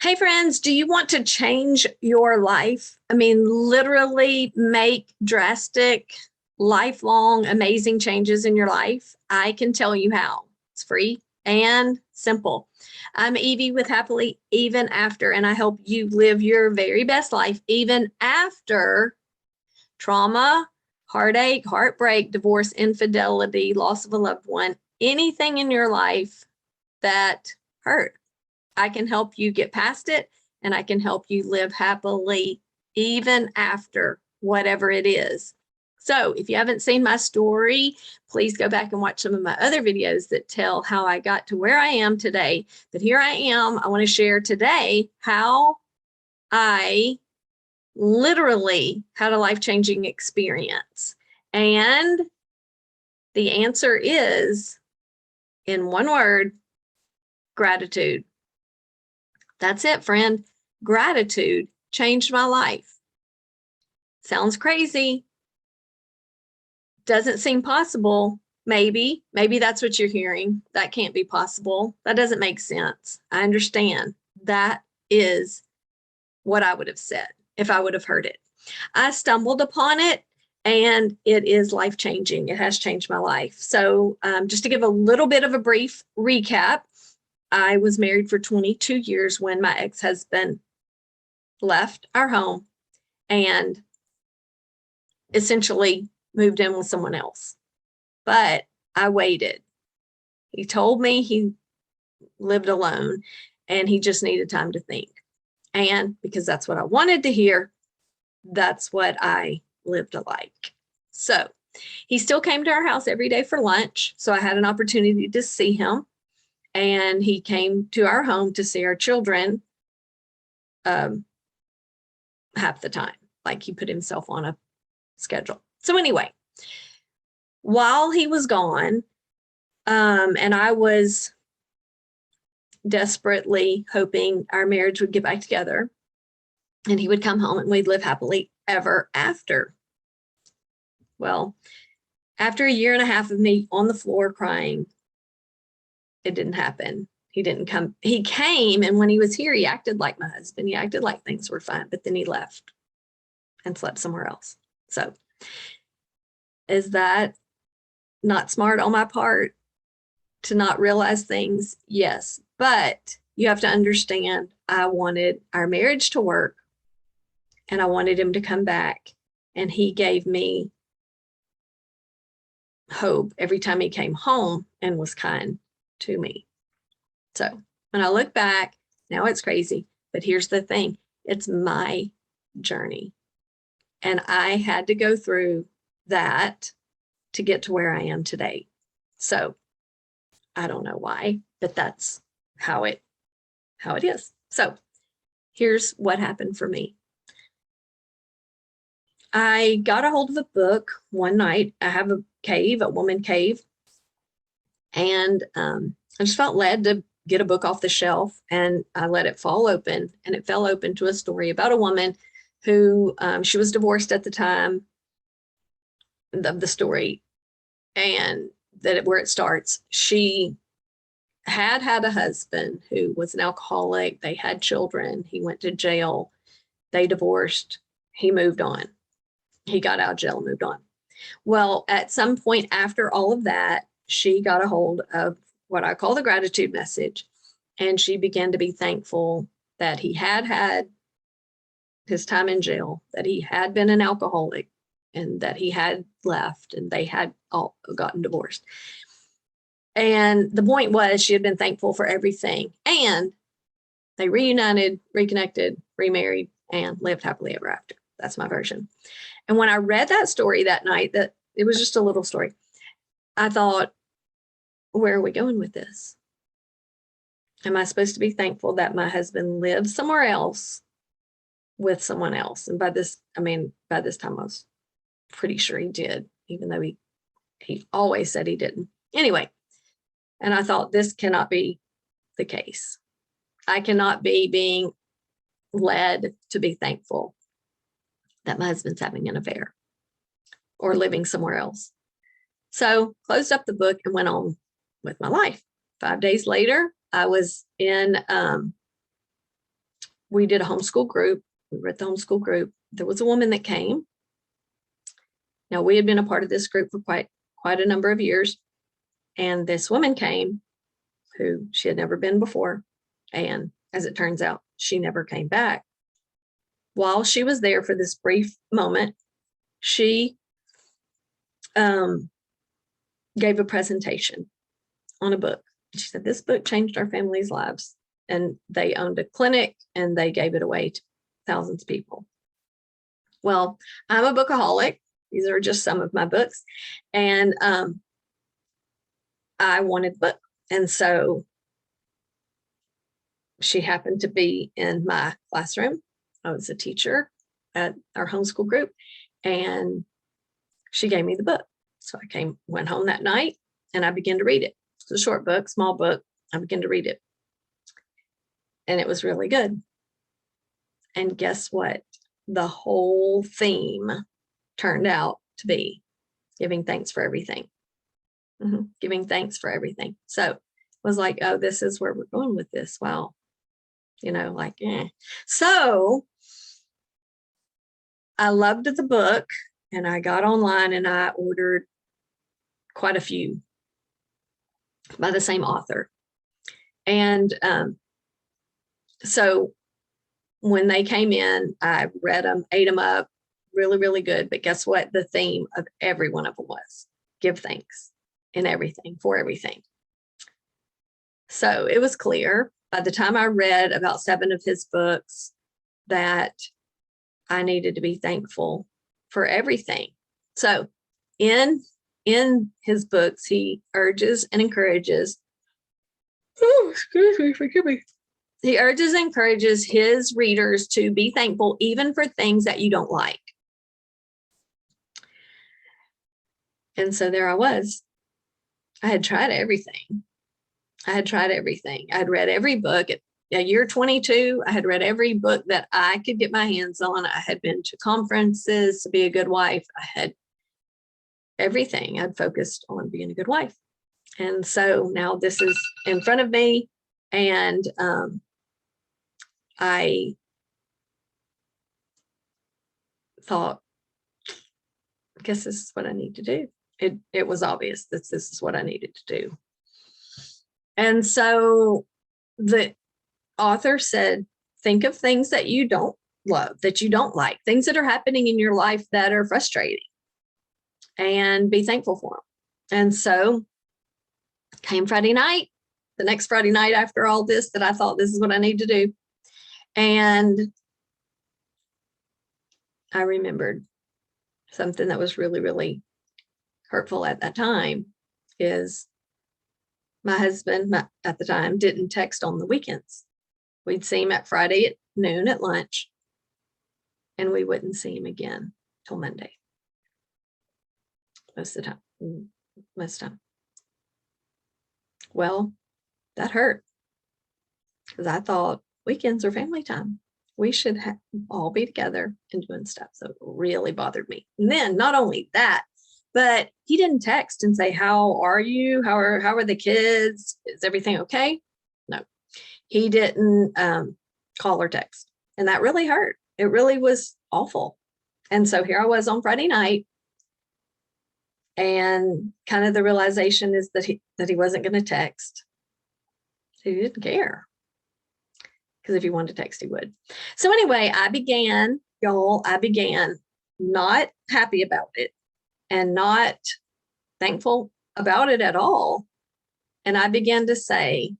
Hey friends, do you want to change your life? I mean, literally make drastic, lifelong, amazing changes in your life? I can tell you how. It's free and simple. I'm Evie with Happily Even After, and I help you live your very best life even after trauma, heartache, heartbreak, divorce, infidelity, loss of a loved one, anything in your life that hurt. I can help you get past it, and I can help you live happily even after whatever it is. So if you haven't seen my story, please go back and watch some of my other videos that tell how I got to where I am today. But here I am. I want to share today how I literally had a life-changing experience. And the answer is, in one word, gratitude. That's it, friend. Gratitude changed my life. Sounds crazy. Doesn't seem possible. Maybe that's what you're hearing. That can't be possible. That doesn't make sense. I understand. That is what I would have said if I would have heard it. I stumbled upon it, and it is life-changing. It has changed my life. So just to give a little bit of a brief recap, I was married for 22 years when my ex-husband left our home and essentially moved in with someone else. But I waited. He told me he lived alone and he just needed time to think. And because that's what I wanted to hear, that's what I lived like. So he still came to our house every day for lunch. So I had an opportunity to see him. And he came to our home to see our children half the time. Like, he put himself on a schedule. So anyway, while he was gone, and I was desperately hoping our marriage would get back together and he would come home and we'd live happily ever after. Well, after a year and a half of me on the floor crying, it didn't happen. He didn't come. He came, and when he was here, he acted like my husband. He acted like things were fine, but then he left and slept somewhere else. So is that not smart on my part to not realize things? Yes, but you have to understand, I wanted our marriage to work, and I wanted him to come back, and he gave me hope every time he came home and was kind to me. So when I look back, now it's crazy, but here's the thing. It's my journey. And I had to go through that to get to where I am today. So I don't know why, but that's how it is. So here's what happened for me. I got a hold of a book one night. I have a cave, a woman cave. And I just felt led to get a book off the shelf, and I let it fall open, and it fell open to a story about a woman who she was divorced at the time of the story, and where it starts, she had a husband who was an alcoholic. They had children. He went to jail. They divorced. He moved on. He got out of jail and moved on. Well, at some point after all of that, she got a hold of what I call the gratitude message. And she began to be thankful that he had his time in jail, that he had been an alcoholic, and that he had left, and they had all gotten divorced. And the point was, she had been thankful for everything. And they reunited, reconnected, remarried, and lived happily ever after. That's my version. And when I read that story that night, that it was just a little story, I thought, where are we going with this? Am I supposed to be thankful that my husband lives somewhere else with someone else? And by this time I was pretty sure he did, even though he always said he didn't. Anyway, and I thought, this cannot be the case. I cannot be being led to be thankful that my husband's having an affair or living somewhere else. So closed up the book and went on with my life. 5 days later, I was in we did a homeschool group. We were at the homeschool group. There was a woman that came. Now, we had been a part of this group for quite a number of years. And this woman came who she had never been before. And as it turns out, she never came back. While she was there for this brief moment, she gave a presentation on a book. She said, this book changed our family's lives. And they owned a clinic and they gave it away to thousands of people. Well, I'm a bookaholic. These are just some of my books. And I wanted a book. And so she happened to be in my classroom. I was a teacher at our homeschool group, and she gave me the book. So I went home that night, and I began to read it. It's a short book, small book. I began to read it. And it was really good. And guess what? The whole theme turned out to be giving thanks for everything. Giving thanks for everything. So it was like, oh, this is where we're going with this. Wow. So I loved the book, and I got online and I ordered quite a few by the same author. And so when they came in, I read them, ate them up, really, really good. But guess what? The theme of every one of them was give thanks in everything, for everything. So it was clear by the time I read about 7 of his books that I needed to be thankful for everything. So in his books, he urges and encourages, forgive me. He urges and encourages his readers to be thankful even for things that you don't like. And so there I was. I had tried everything. I had read every book. At year 22, I had read every book that I could get my hands on. I had been to conferences to be a good wife. I had everything. I'd focused on being a good wife. And so now this is in front of me. And I thought, I guess this is what I need to do. It was obvious that this is what I needed to do. And so the author said, think of things that you don't love, that you don't like, things that are happening in your life that are frustrating, and be thankful for them. And so came Friday night, the next Friday night after all this, that I thought this is what I need to do. And I remembered something that was really, really hurtful at that time is my husband at the time didn't text on the weekends. We'd see him at Friday at noon at lunch, and we wouldn't see him again till Monday. Most of the time. Well, that hurt because I thought weekends are family time. We should all be together and doing stuff. So it really bothered me. And then not only that, but he didn't text and say, how are you? How are the kids? Is everything okay? No, he didn't call or text. And that really hurt. It really was awful. And so here I was on Friday night, and kind of the realization is that he wasn't going to text. He didn't care. Because if he wanted to text, he would. So anyway, I began not happy about it and not thankful about it at all. And I began to say,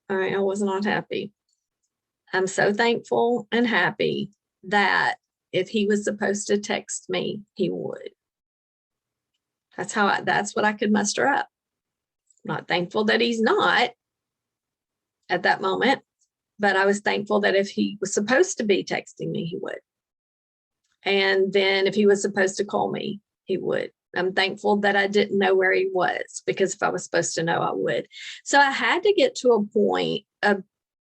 all right, I was not happy. I'm so thankful and happy that if he was supposed to text me, he would. That's what I could muster up. I'm not thankful that he's not at that moment. But I was thankful that if he was supposed to be texting me, he would. And then if he was supposed to call me, he would. I'm thankful that I didn't know where he was, because if I was supposed to know, I would. So I had to get to a point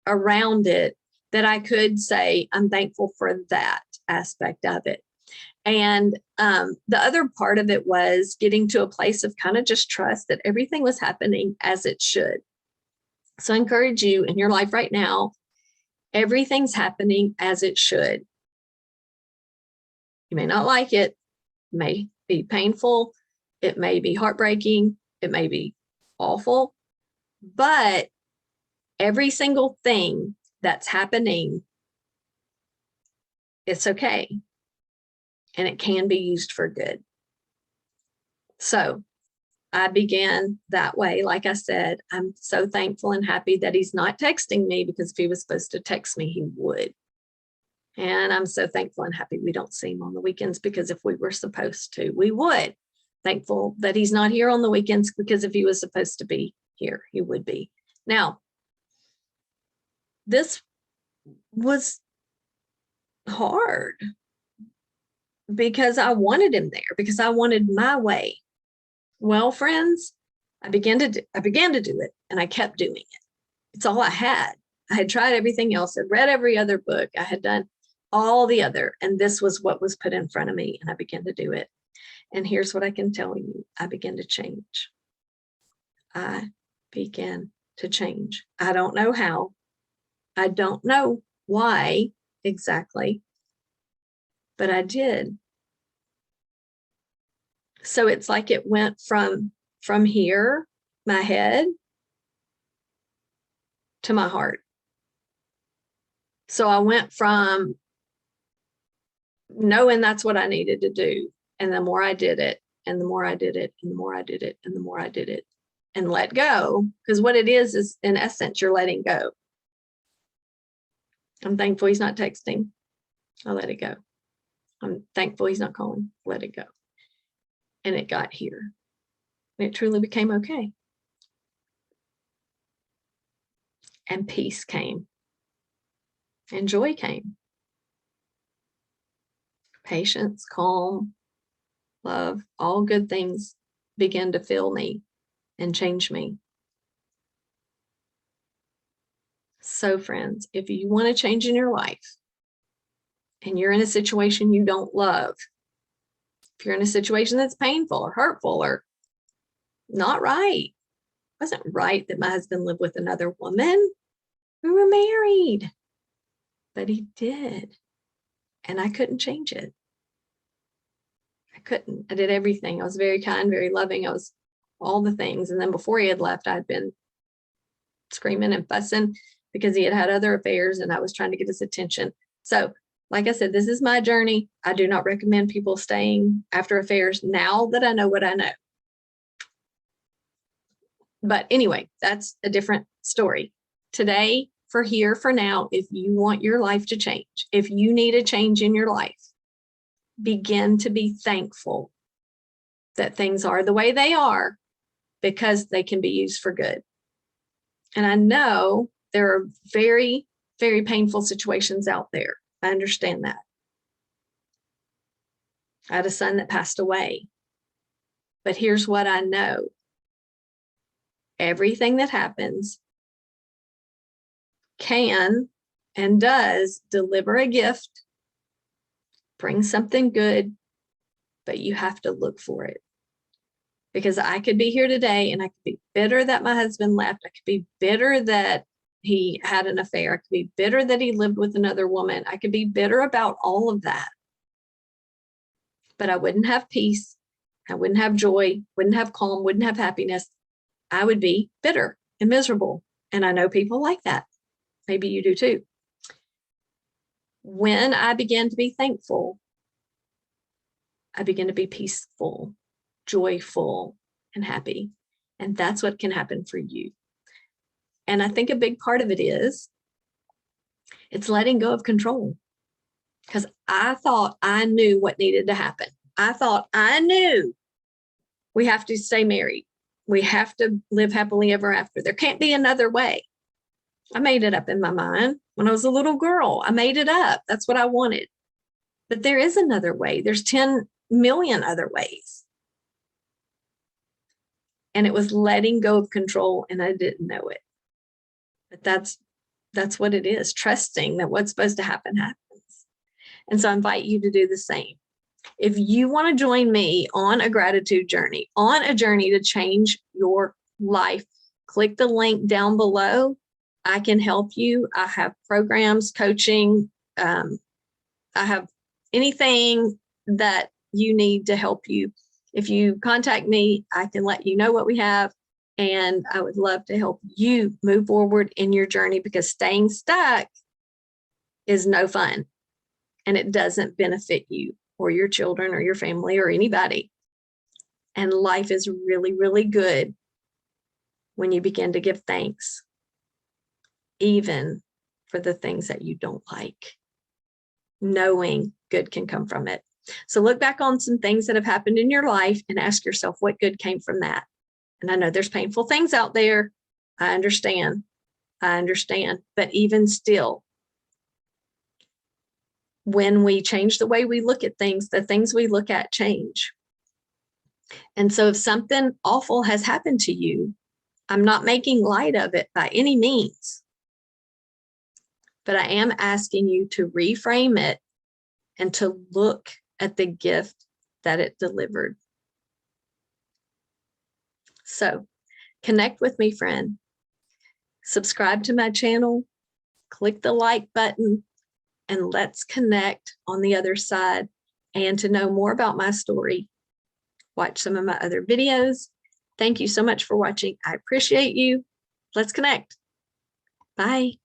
around it that I could say, I'm thankful for that aspect of it. And the other part of it was getting to a place of kind of just trust that everything was happening as it should. So I encourage you in your life right now, Everything's happening as it should. You may not like it. It may be painful. It may be heartbreaking. It may be awful. But every single thing that's happening, it's okay. And it can be used for good. So I began that way. Like I said, I'm so thankful and happy that he's not texting me, because if he was supposed to text me, he would. And I'm so thankful and happy we don't see him on the weekends, because if we were supposed to, we would. Thankful that he's not here on the weekends, because if he was supposed to be here, he would be. Now, this was hard because I wanted him there, because I wanted my way. Well, friends, I began to do it, and I kept doing it. It's all I had. I had tried everything else. I'd read every other book. I had done all the other, and this was what was put in front of me, and I began to do it. And here's what I can tell you. I began to change. I began to change. I don't know how. I don't know why exactly, but I did. So it's like it went from here, my head, to my heart. So I went from knowing that's what I needed to do. And the more I did it, and the more I did it, and the more I did it, and the more I did it, and let go. Because what it is in essence, you're letting go. I'm thankful he's not texting. I'll let it go. I'm thankful he's not calling. Let it go. And it got here. And it truly became okay. And peace came. And joy came. Patience, calm, love, all good things began to fill me and change me. So, friends, if you want to change in your life, and you're in a situation you don't love, if you're in a situation that's painful or hurtful or not right, it wasn't right that my husband lived with another woman. We were married, but he did. And I couldn't change it. I couldn't. I did everything. I was very kind, very loving. I was all the things. And then before he had left, I'd been screaming and fussing because he had had other affairs, and I was trying to get his attention. So, like I said, this is my journey. I do not recommend people staying after affairs now that I know what I know. But anyway, that's a different story. Today, for here, for now, if you want your life to change, if you need a change in your life, begin to be thankful that things are the way they are, because they can be used for good. And I know there are very, very painful situations out there. I understand that. I had a son that passed away. But here's what I know. Everything that happens can and does deliver a gift, bring something good, but you have to look for it. Because I could be here today and I could be bitter that my husband left. I could be bitter that he had an affair. I could be bitter that he lived with another woman. I could be bitter about all of that. But I wouldn't have peace. I wouldn't have joy, wouldn't have calm, wouldn't have happiness. I would be bitter and miserable. And I know people like that. Maybe you do too. When I began to be thankful, I began to be peaceful, joyful, and happy. And that's what can happen for you. And I think a big part of it is, it's letting go of control. Because I thought I knew what needed to happen. I thought I knew we have to stay married. We have to live happily ever after. There can't be another way. I made it up in my mind when I was a little girl. I made it up. That's what I wanted. But there is another way. There's 10 million other ways. And it was letting go of control, and I didn't know it. But that's what it is, trusting that what's supposed to happen happens. And so I invite you to do the same. If you want to join me on a gratitude journey, on a journey to change your life, click the link down below I can help you. I have programs, coaching. I have anything that you need to help you. If you contact me, I can let you know what we have. And I would love to help you move forward in your journey, because staying stuck is no fun and it doesn't benefit you or your children or your family or anybody. And life is really, really good when you begin to give thanks, even for the things that you don't like, knowing good can come from it. So look back on some things that have happened in your life and ask yourself what good came from that. And I know there's painful things out there. I understand. But even still, when we change the way we look at things, the things we look at change. And so if something awful has happened to you, I'm not making light of it by any means, but I am asking you to reframe it and to look at the gift that it delivered. So connect with me, friend. Subscribe to my channel, click the like button, and let's connect on the other side. And to know more about my story, watch some of my other videos. Thank you so much for watching. I appreciate you. Let's connect. Bye.